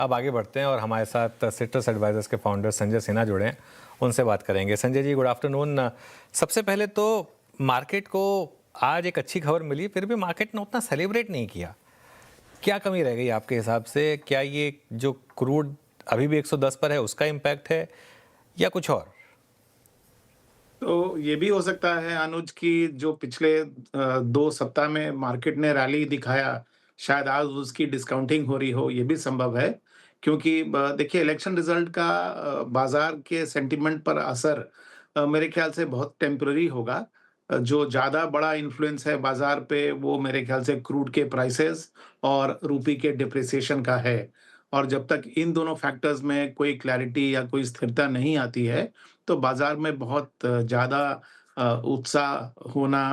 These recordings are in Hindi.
अब आगे बढ़ते हैं और हमारे साथ सिट्रस एडवाइजर्स के फाउंडर संजय सिन्हा जुड़े हैं, उनसे बात करेंगे। Sanjay ji, good afternoon. सबसे पहले तो मार्केट को आज एक अच्छी खबर मिली, फिर भी मार्केट ने उतना सेलिब्रेट नहीं किया। क्या कमी रह गई आपके हिसाब से? क्या ये जो क्रूड अभी भी 110 पर है उसका इम्पैक्ट है या कुछ और? तो ये भी हो सकता है अनुज कि जो पिछले 2 सप्ताह में मार्केट ने रैली दिखाया, शायद आज उसकी डिस्काउंटिंग हो रही हो, ये भी संभव है। क्योंकि देखिए इलेक्शन रिजल्ट का बाजार के सेंटिमेंट पर असर मेरे ख्याल से बहुत टेम्पररी होगा। जो ज़्यादा बड़ा इन्फ्लुएंस है बाजार पे वो मेरे ख्याल से क्रूड के प्राइसेस और रुपये के डिप्रिसिएशन का है। और जब तक इन दोनों फैक्टर्स में कोई क्लैरिटी या कोई स्थिरता नहीं आती है, तो बाजार में बहुत ज़्यादा उत्साह होना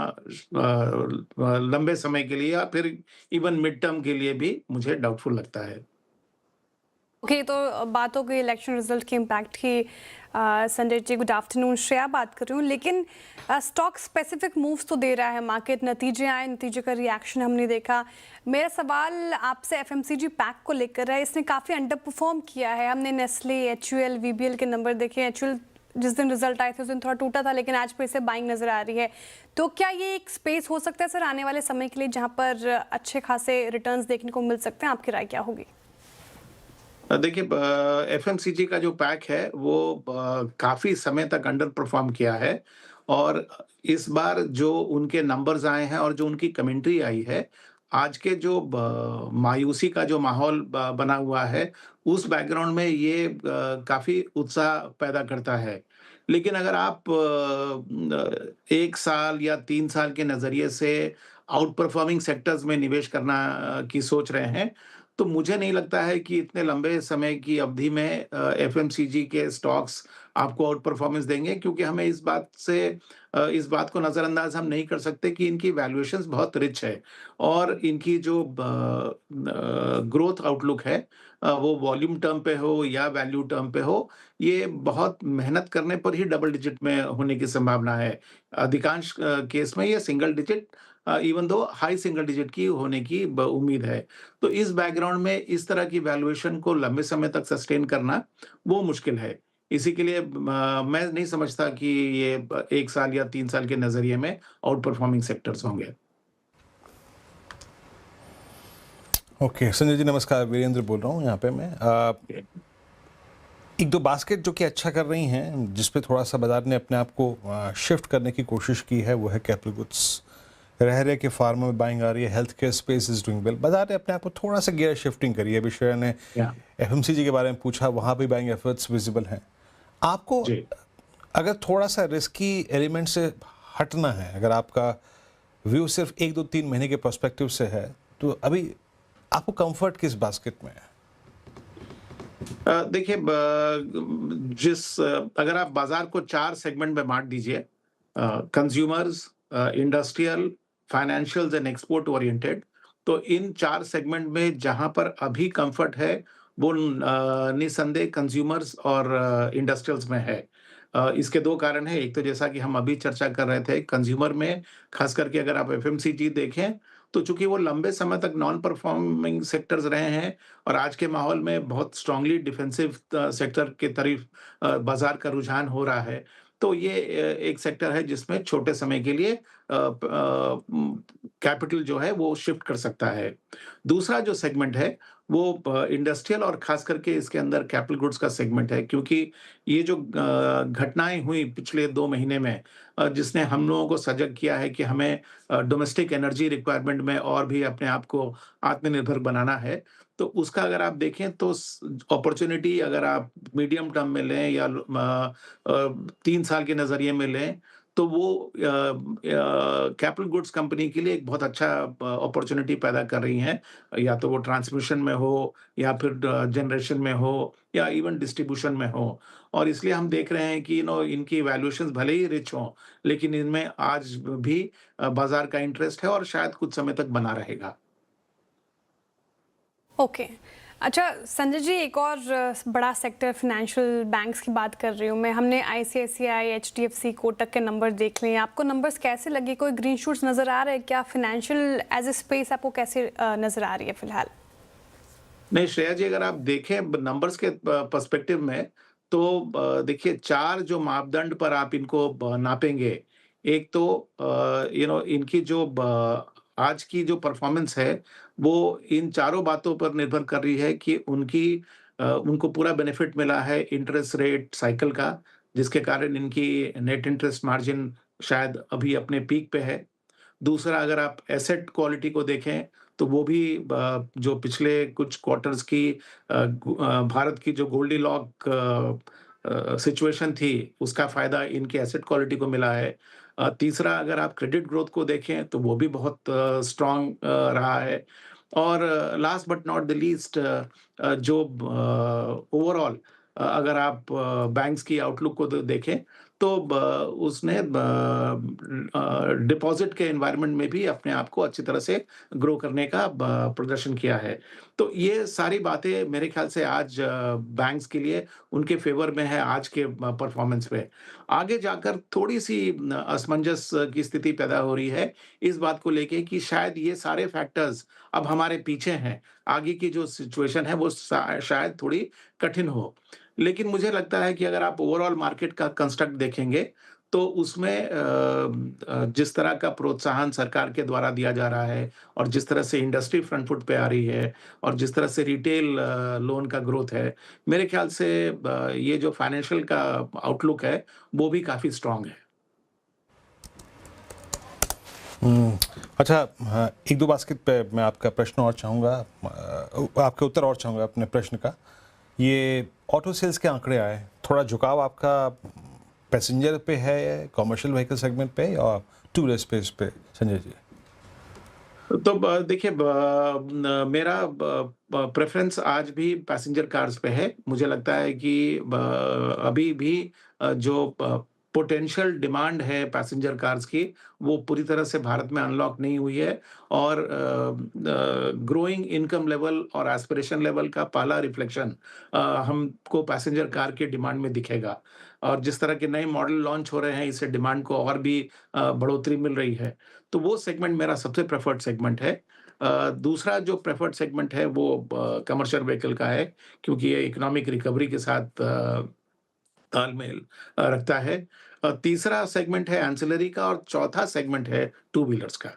लंबे समय के लिए या फिर इवन मिड टर्म के लिए भी मुझे डाउटफुल लगता है। ओके, तो बात हो गई इलेक्शन रिजल्ट के इम्पैक्ट की। Sanjay ji, good afternoon. श्रेया बात कर रही हूँ, लेकिन स्टॉक स्पेसिफिक मूव्स तो दे रहा है मार्केट। नतीजे आए, नतीजे का रिएक्शन हमने देखा। मेरा सवाल आपसे एफएमसीजी पैक को लेकर है। इसने काफ़ी अंडर परफॉर्म किया है। हमने नेस्ले, एचयूएल, वीबीएल के नंबर देखे। एचयूएल जिस दिन रिजल्ट आए थे उस दिन थोड़ा टूटा था, लेकिन आज फिर से बाइंग नजर आ रही है। तो क्या ये एक स्पेस हो सकता है सर आने वाले समय के लिए जहाँ पर अच्छे खासे रिटर्न्स देखने को मिल सकते हैं? आपकी राय क्या होगी? देखिए एफएमसीजी का जो पैक है वो काफ़ी समय तक अंडर परफॉर्म किया है और इस बार जो उनके नंबर्स आए हैं और जो उनकी कमेंट्री आई है, आज के जो मायूसी का जो माहौल बना हुआ है, उस बैकग्राउंड में ये काफ़ी उत्साह पैदा करता है। लेकिन अगर आप 1 साल या 3 साल के नज़रिए से आउट परफॉर्मिंग सेक्टर्स में निवेश करना की सोच रहे हैं, तो मुझे नहीं लगता है कि इतने लंबे समय की अवधि में एफएमसीजी के स्टॉक्स आपको आउट परफॉर्मेंस देंगे, क्योंकि हमें इस बात को नज़रअंदाज हम नहीं कर सकते कि इनकी वैल्यूएशंस बहुत रिच है और इनकी जो ग्रोथ आउटलुक है, वो वॉल्यूम टर्म पे हो या वैल्यू टर्म पे हो, ये बहुत मेहनत करने पर ही डबल डिजिट में होने की संभावना है। अधिकांश केस में ये single digit, even though high single digit की होने की उम्मीद है। तो इस बैकग्राउंड में इस तरह की वैल्यूएशन को लंबे समय तक सस्टेन करना वो मुश्किल है। इसी के लिए मैं नहीं समझता कि ये 1 साल या 3 साल के नज़रिए में आउट परफॉर्मिंग सेक्टर्स होंगे। ओके, संजय जी नमस्कार। वीरेंद्र बोल रहा हूँ यहाँ पे मैं। एक दो बास्केट जो कि अच्छा कर रही हैं, जिस पे थोड़ा सा बाजार ने अपने आप को शिफ्ट करने की कोशिश की है, वो है कैपिटल गुड्स। रह रहे के फार्मा में बाइंग आ रही है, health care space is doing well. बाजार ने अपने आप को थोड़ा सा गियर शिफ्टिंग करी है। अभी श्रेया ने एफएमसीजी के बारे में पूछा, वहाँ भी बाइंग एफर्ट्स विजिबल हैं। आपको जी। अगर थोड़ा सा रिस्की एलिमेंट से हटना है, अगर आपका व्यू सिर्फ 1-2-3 महीने के पर्सपेक्टिव से है, तो अभी आपको कंफर्ट किस बास्केट में है? देखिए अगर आप बाजार को 4 सेगमेंट में बांट दीजिए, consumers, industrial, financials and export oriented, तो इन 4 सेगमेंट में जहां पर अभी कंफर्ट है वो निसंदेह कंज्यूमर्स और इंडस्ट्रियल्स में है। इसके 2 कारण हैं। एक तो जैसा कि हम अभी चर्चा कर रहे थे, कंज्यूमर में खास करके अगर आप एफएमसीजी देखें, तो चूंकि वो लंबे समय तक नॉन परफॉर्मिंग सेक्टर्स रहे हैं और आज के माहौल में बहुत स्ट्रांगली डिफेंसिव सेक्टर के तरफ बाजार का रुझान हो रहा है, तो ये एक सेक्टर है जिसमें छोटे समय के लिए कैपिटल जो है वो शिफ्ट कर सकता है। दूसरा जो सेगमेंट है वो इंडस्ट्रियल और खास करके इसके अंदर कैपिटल गुड्स का सेगमेंट है, क्योंकि ये जो घटनाएं हुई पिछले 2 महीने में, जिसने हम लोगों को सजग किया है कि हमें डोमेस्टिक एनर्जी रिक्वायरमेंट में और भी अपने आप को आत्मनिर्भर बनाना है। तो उसका अगर आप देखें तो अपॉर्चुनिटी अगर आप मीडियम टर्म में लें या 3 साल के नजरिए में लें, तो वो कैपिटल गुड्स कंपनी के लिए एक बहुत अच्छा अपॉर्चुनिटी पैदा कर रही हैं, या तो वो ट्रांसमिशन में हो या फिर जनरेशन में हो या इवन डिस्ट्रीब्यूशन में हो। और इसलिए हम देख रहे हैं कि इनकी वैल्यूएशंस भले ही रिच हों, लेकिन इनमें आज भी बाजार का इंटरेस्ट है और शायद कुछ समय तक बना रहेगा। ओके, अच्छा संजय जी, एक और बड़ा सेक्टर फाइनेंशियल बैंक्स की बात कर रही हूँ मैं। हमने आईसीआईसीआई, एचडीएफसी, कोटक के नंबर देख लिए। आपको नंबर्स कैसे लगे? कोई ग्रीन शूट्स नज़र आ रहे हैं क्या? फाइनेंशियल एज ए स्पेस आपको कैसे नज़र आ रही है फिलहाल? नहीं श्रेया जी, अगर आप देखें नंबर्स के पर्सपेक्टिव में, तो देखिए 4 जो मापदंड पर आप इनको नापेंगे। एक तो इनकी जो आज की जो परफॉर्मेंस है, वो इन चारों बातों पर निर्भर कर रही है कि उनको पूरा बेनिफिट मिला है इंटरेस्ट रेट साइकिल का, जिसके कारण इनकी नेट इंटरेस्ट मार्जिन शायद अभी अपने पीक पे है। दूसरा, अगर आप एसेट क्वालिटी को देखें, तो वो भी जो पिछले कुछ क्वार्टर्स की भारत की जो गोल्डीलॉक सिचुएशन थी, उसका फ़ायदा इनकी एसेट क्वालिटी को मिला है। तीसरा, अगर आप क्रेडिट ग्रोथ को देखें, तो वो भी बहुत स्ट्रॉन्ग रहा है। और last but not the least, जो ओवरऑल अगर आप बैंक्स की आउटलुक को देखें, तो उसने डिपॉजिट के एनवायरनमेंट में भी अपने आप को अच्छी तरह से ग्रो करने का प्रदर्शन किया है। तो ये सारी बातें मेरे ख्याल से आज बैंक्स के लिए उनके फेवर में है आज के परफॉर्मेंस में। आगे जाकर थोड़ी-सी असमंजस की स्थिति पैदा हो रही है इस बात को लेके कि शायद ये सारे फैक्टर्स अब हमारे पीछे हैं। आगे की जो सिचुएशन है वो शायद थोड़ी कठिन हो। लेकिन मुझे लगता है कि अगर आप ओवरऑल मार्केट का कंस्ट्रक्ट देखेंगे, तो उसमें जिस तरह का प्रोत्साहन सरकार के द्वारा दिया जा रहा है और जिस तरह से इंडस्ट्री फ्रंट फुट पे आ रही है और जिस तरह से रिटेल लोन का ग्रोथ है, मेरे ख्याल से ये जो फाइनेंशियल का आउटलुक है, वो भी काफ़ी स्ट्रॉन्ग है। अच्छा, हाँ, एक दो बास्केट पे मैं आपका प्रश्न और चाहूँगा, आपके उत्तर और चाहूँगा अपने प्रश्न का। ये ऑटो सेल्स के आंकड़े आए, थोड़ा झुकाव आपका पैसेंजर पे है, कमर्शियल व्हीकल सेगमेंट पे और टू व्हीलर स्पेस पे, संजय जी? तो देखिए, मेरा प्रेफरेंस आज भी पैसेंजर कार्स पे है। मुझे लगता है कि अभी भी जो पोटेंशियल डिमांड है पैसेंजर कार्स की, वो पूरी तरह से भारत में अनलॉक नहीं हुई है और ग्रोइंग इनकम लेवल और एस्पिरेशन लेवल का पहला रिफ्लेक्शन हमको पैसेंजर कार के डिमांड में दिखेगा। और जिस तरह के नए मॉडल लॉन्च हो रहे हैं, इससे डिमांड को और भी बढ़ोतरी मिल रही है। तो वो सेगमेंट मेरा सबसे प्रेफर्ड सेगमेंट है। दूसरा जो प्रेफर्ड सेगमेंट है वो कमर्शियल व्हीकल का है, क्योंकि ये इकोनॉमिक रिकवरी के साथ तालमेल रखता है। तीसरा सेगमेंट है एंसिलरी का और चौथा सेगमेंट है टू व्हीलर्स का।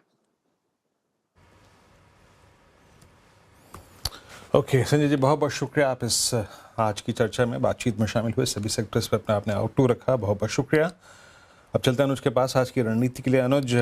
ओके संजय जी, बहुत बहुत शुक्रिया, आप इस आज की चर्चा में बातचीत में शामिल हुए, सभी सेक्टर्स पर अपना आपने आउटलुक रखा, बहुत बहुत शुक्रिया। अब चलते हैं अनुज के पास आज की रणनीति के लिए। अनुज,